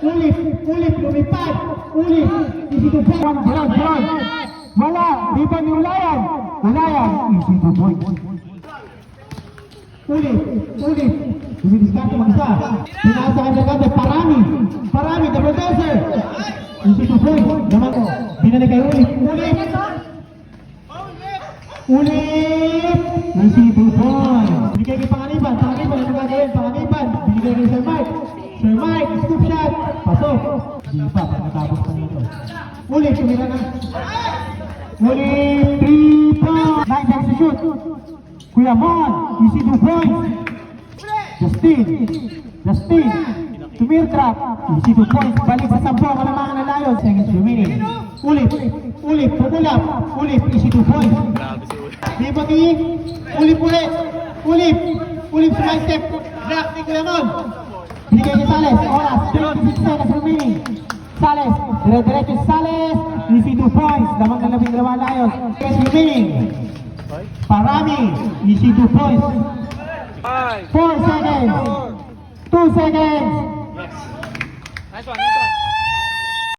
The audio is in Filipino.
Ulit, lumipad. Ulit, easy to point. Brown. Wala, rebound ni Ulayan. Easy to point. Ulit. Dumidiskarte mag-isa. Pinaasa ka na Parami, double dancer. Easy to point. Naman ko. Binalik kay Ulit. Easy to point. Binigay kay Panganiban. Ano gagawin? Panganiban. Binigay kay Sir Mike, scoop shot. Pasok. Hindi pa, pagkatapos pa nito. Ulit, tumira na. Ulit, 3 points. Nice execute. Kuya Mon, easy to point. Justin. Tumir trap. Easy to point. Balik sa 10 ang mga nalayon. Seconds remaining. Ulit, pagulap. Ulit, easy to point. Di bagi. Ulit, slide step. Block ni Kuya Mon. Binigay ni Sales. Oras, 26 seconds remaining. Sales, dire-diretso si Sales. Easy 2 points. Damang na 12 layon. Seconds remaining. Parami, easy 2 points. 4 seconds. 2 seconds. Nice one.